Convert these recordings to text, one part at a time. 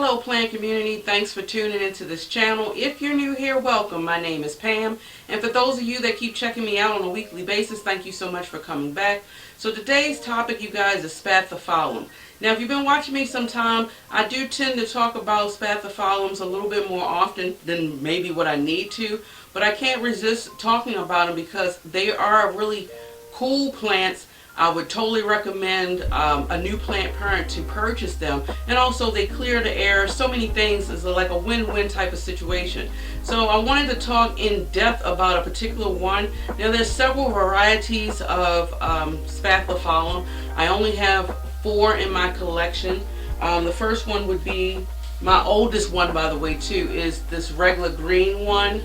Hello plant community, thanks for tuning into this channel. If you're new here, welcome. My name is Pam, and for those of you that keep checking me out on a weekly basis, thank you so much for coming back. So today's topic, you guys, is Spathiphyllium. Now if you've been watching me some time, I do tend to talk about Spathiphylliums a little bit more often than maybe what I need to, but I can't resist talking about them because they are really cool plants. I would totally recommend a new plant parent to purchase them, and also they clear the air. So many things. It's like a win-win type of situation. So I wanted to talk in depth about a particular one. Now there's several varieties of Spathiphyllium. I only have 4 in my collection. The first one would be my oldest one, by the way, too, is this regular green one,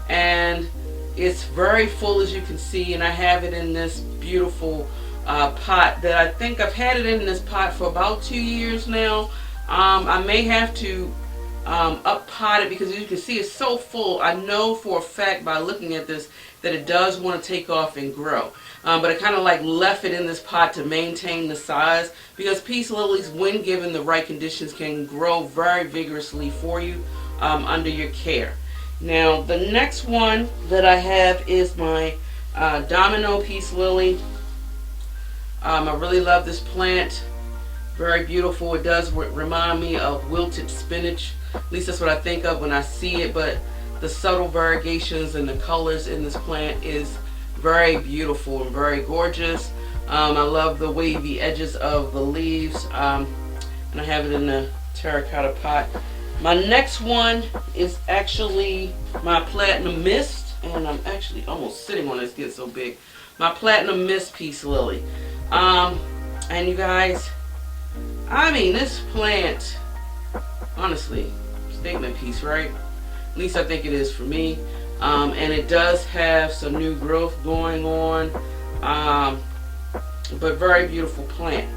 and it's very full, as you can see, and I have it in this beautiful pot that I think I've had it in this pot for about 2 years now. I may have to up pot it because, as you can see, it's so full. I know for a fact by looking at this that it does want to take off and grow. But I kind of like left it in this pot to maintain the size, because peace lilies, when given the right conditions, can grow very vigorously for you under your care. Now the next one that I have is my domino peace lily. I really love this plant. Very beautiful. It does remind me of wilted spinach. At least that's what I think of when I see it, but the subtle variegations and the colors in this plant is very beautiful and very gorgeous. I love the wavy edges of the leaves, and I have it in a terracotta pot. My next one is actually my platinum mist, and I'm actually almost sitting on this, it gets so big. My platinum mist peace lily. And you guys, I mean, this plant, honestly, statement piece, right? At least I think it is for me. And it does have some new growth going on, but very beautiful plant.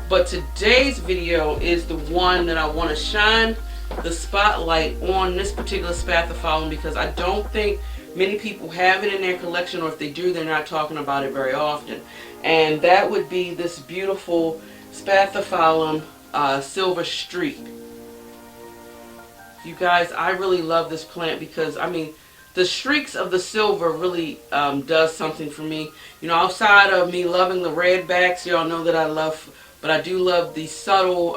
But today's video is the one that I want to shine the spotlight on, this particular Spathiphyllium, because I don't think many people have it in their collection, or if they do, they're not talking about it very often. And that would be this beautiful Spathiphyllium silver streak. You guys, I really love this plant because, I mean, the streaks of the silver really does something for me. You know, outside of me loving the red backs, y'all know that I love, but I do love the subtle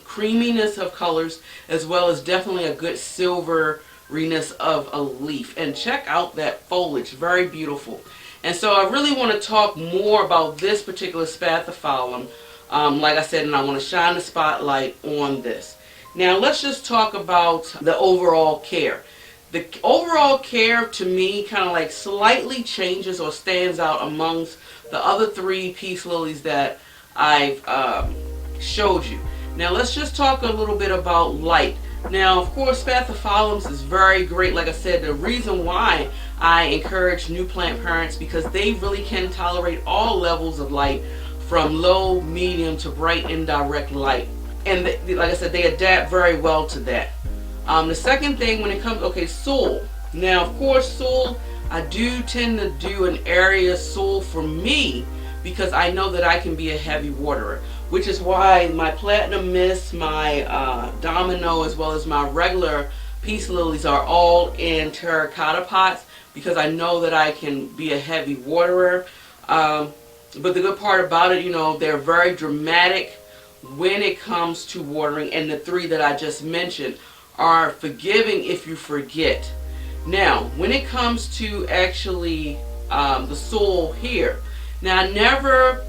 creaminess of colors, as well as definitely a good silveriness of a leaf. And check out that foliage, very beautiful. And so I really want to talk more about this particular Spathiphyllium, like I said, and I want to shine the spotlight on this. Now let's just talk about the overall care. The overall care to me kind of like slightly changes or stands out amongst the other 3 peace lilies that I've showed you. Now let's just talk a little bit about light. Now, of course, Spathiphylliums is very great. Like I said, the reason why I encourage new plant parents, because they really can tolerate all levels of light, from low, medium to bright indirect light. And like I said, they adapt very well to that. The second thing, when it comes, okay, soil. Now, of course, soil, I do tend to do an area soil for me, because I know that I can be a heavy waterer, which is why my platinum mist, my domino, as well as my regular peace lilies are all in terracotta pots, because I know that I can be a heavy waterer. But the good part about it, you know, they're very dramatic when it comes to watering, and the 3 that I just mentioned are forgiving if you forget. Now, when it comes to actually the soil here, now I never,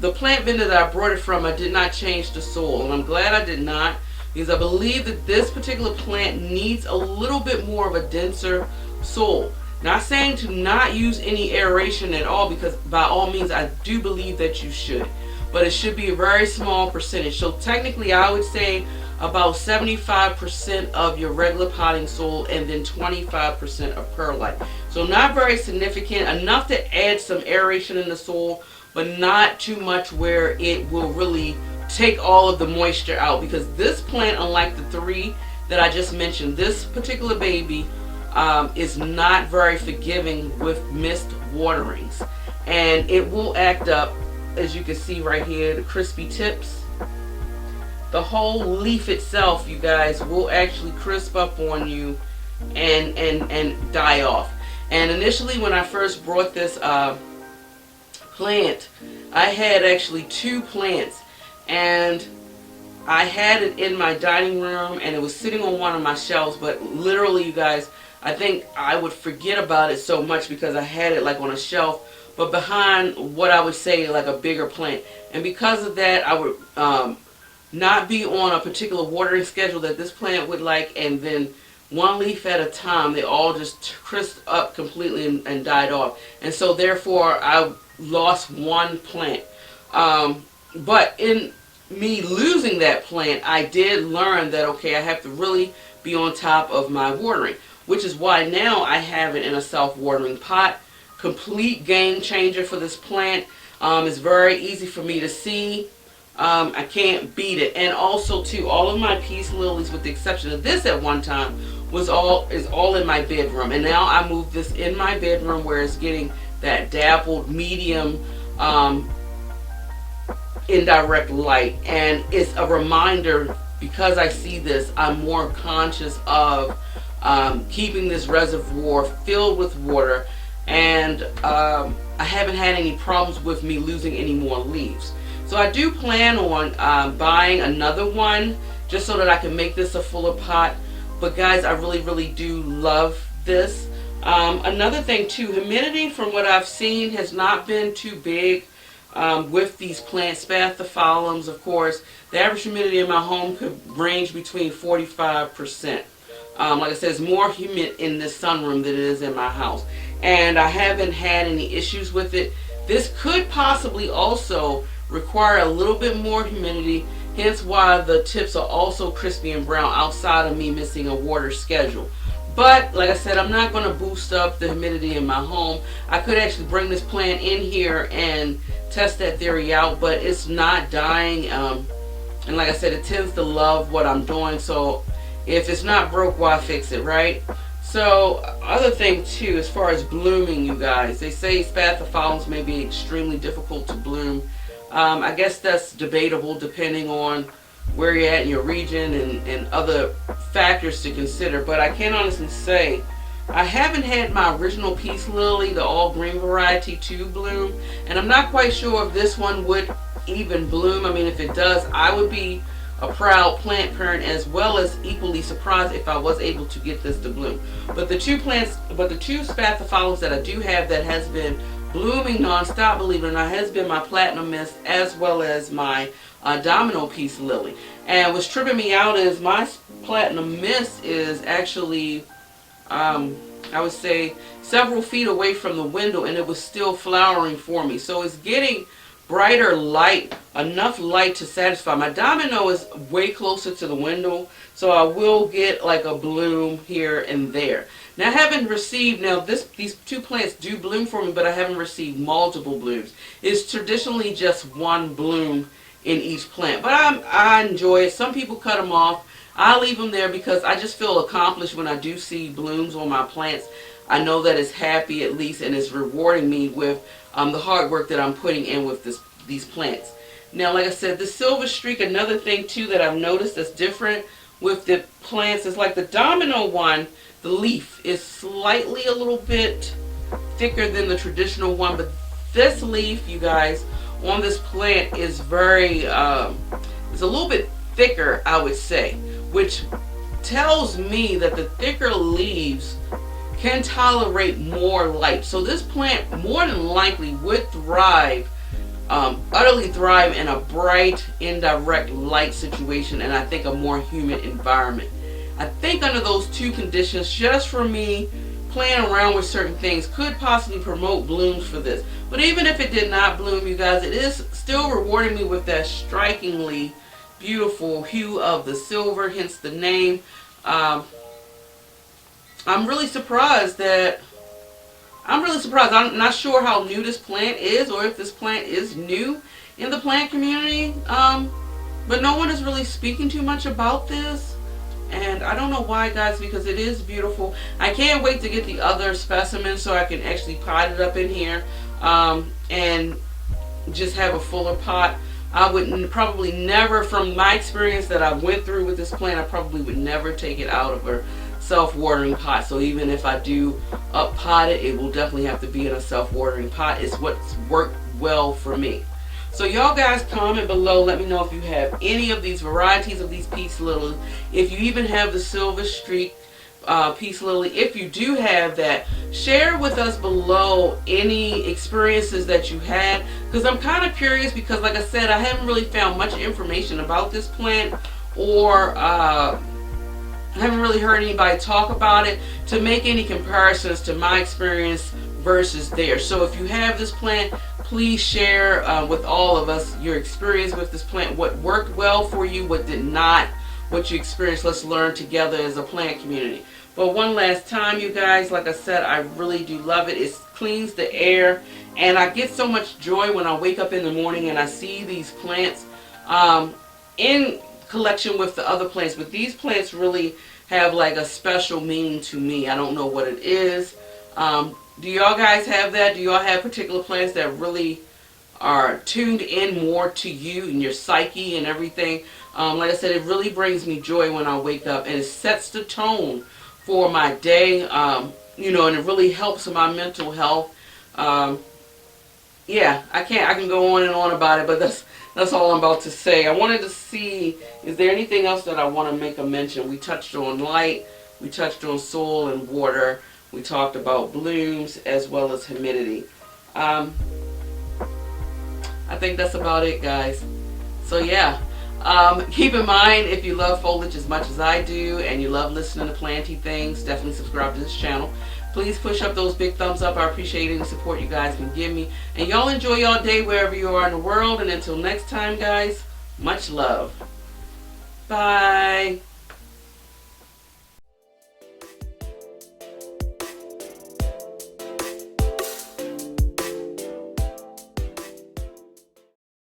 the plant vendor that I brought it from, I did not change the soil, and I'm glad I did not, because I believe that this particular plant needs a little bit more of a denser soil. Not saying to not use any aeration at all, because by all means I do believe that you should, but it should be a very small percentage. So technically I would say about 75% of your regular potting soil, and then 25% of perlite. So not very significant, enough to add some aeration in the soil, but not too much where it will really take all of the moisture out, because this plant, unlike the 3 that I just mentioned, this particular baby is not very forgiving with mist waterings, and it will act up, as you can see right here, the crispy tips. the whole leaf itself, you guys, will actually crisp up on you and die off. And initially when I first brought this plant, I had actually 2 plants, and I had it in my dining room and it was sitting on one of my shelves, but literally, you guys, I think I would forget about it so much because I had it like on a shelf, but behind what I would say like a bigger plant. And because of that, I would not be on a particular watering schedule that this plant would like, and then one leaf at a time, they all just crisped up completely and died off. And so therefore, I lost one plant. But in me losing that plant, I did learn that, okay, I have to really be on top of my watering, which is why now I have it in a self-watering pot. Complete game changer for this plant. It's very easy for me to see. I can't beat it. And also too, all of my peace lilies, with the exception of this at one time, is all in my bedroom. And now I moved this in my bedroom where it's getting that dappled medium indirect light. And it's a reminder, because I see this, I'm more conscious of keeping this reservoir filled with water, and I haven't had any problems with me losing any more leaves. So I do plan on buying another one just so that I can make this a fuller pot. But guys, I really do love this. Another thing too, humidity from what I've seen has not been too big with these plants. Spathiphylliums, of course, the average humidity in my home could range between 45%. Like I said, it's more humid in this sunroom than it is in my house. And I haven't had any issues with it. This could possibly also require a little bit more humidity, hence why the tips are also crispy and brown outside of me missing a water schedule. But like I said, I'm not going to boost up the humidity in my home. I could actually bring this plant in here and test that theory out, but it's not dying. And like I said, it tends to love what I'm doing. So if it's not broke, why fix it, right? So other thing too, as far as blooming, you guys, they say Spathiphylliums may be extremely difficult to bloom. I guess that's debatable depending on where you're at in your region and other factors to consider. But I can honestly say I haven't had my original peace lily, the all green variety, to bloom. And I'm not quite sure if this one would even bloom. I mean, if it does, I would be a proud plant parent, as well as equally surprised if I was able to get this to bloom. But the two Spathiphylliums that I do have that has been blooming nonstop, believe it or not, has been my platinum mist as well as my domino peace lily. And what's tripping me out is my platinum mist is actually I would say several feet away from the window, and it was still flowering for me. So it's getting brighter light, enough light to satisfy. My domino is way closer to the window, so I will get like a bloom here and there. Now I haven't received, these two plants do bloom for me, but I haven't received multiple blooms. It's traditionally just one bloom in each plant, but I enjoy it. Some people cut them off. I leave them there because I just feel accomplished when I do see blooms on my plants. I know that it's happy at least, and it's rewarding me with the hard work that I'm putting in with these plants. Now, like I said, the silver streak, another thing too that I've noticed that's different with the plants is like the domino one, the leaf is slightly a little bit thicker than the traditional one, but this leaf, you guys, on this plant is very, it's a little bit thicker, I would say, which tells me that the thicker leaves can tolerate more light. So this plant more than likely would thrive, utterly thrive in a bright, indirect light situation, and I think a more humid environment. I think under those two conditions, just for me playing around with certain things could possibly promote blooms for this. But even if it did not bloom, you guys, it is still rewarding me with that strikingly beautiful hue of the silver, hence the name. I'm really surprised. I'm not sure how new this plant is, or if this plant is new in the plant community. But no one is really speaking too much about this. And I don't know why, guys, because it is beautiful. I can't wait to get the other specimens so I can actually pot it up in here and just have a fuller pot. I would probably never, from my experience that I went through with this plant, I probably would never take it out of a self-watering pot. So even if I do up pot it, it will definitely have to be in a self-watering pot. It's what's worked well for me. So y'all guys comment below. Let me know if you have any of these varieties of these peace lilies. If you even have the silver streak peace lily. If you do have that, share with us below any experiences that you had, because I'm kind of curious, because like I said, I haven't really found much information about this plant, or I haven't really heard anybody talk about it to make any comparisons to my experience versus theirs. So if you have this plant, please share with all of us your experience with this plant, what worked well for you, what did not, what you experienced. Let's learn together as a plant community. But one last time, you guys, like I said, I really do love it. It cleans the air, and I get so much joy when I wake up in the morning and I see these plants in collection with the other plants. But these plants really have like a special meaning to me. I don't know what it is. Do y'all guys have that? Do y'all have particular plants that really are tuned in more to you and your psyche and everything? Like I said, it really brings me joy when I wake up, and it sets the tone for my day, you know, and it really helps my mental health. Yeah, I can go on and on about it, but that's all I'm about to say. I wanted to see, is there anything else that I want to make a mention? We touched on light, we touched on soil and water, we talked about blooms as well as humidity. I think that's about it, guys. So yeah, keep in mind, if you love foliage as much as I do and you love listening to planty things, definitely subscribe to this channel. Please push up those big thumbs up. I appreciate any support you guys can give me. And y'all enjoy y'all day wherever you are in the world. And until next time, guys, much love. Bye.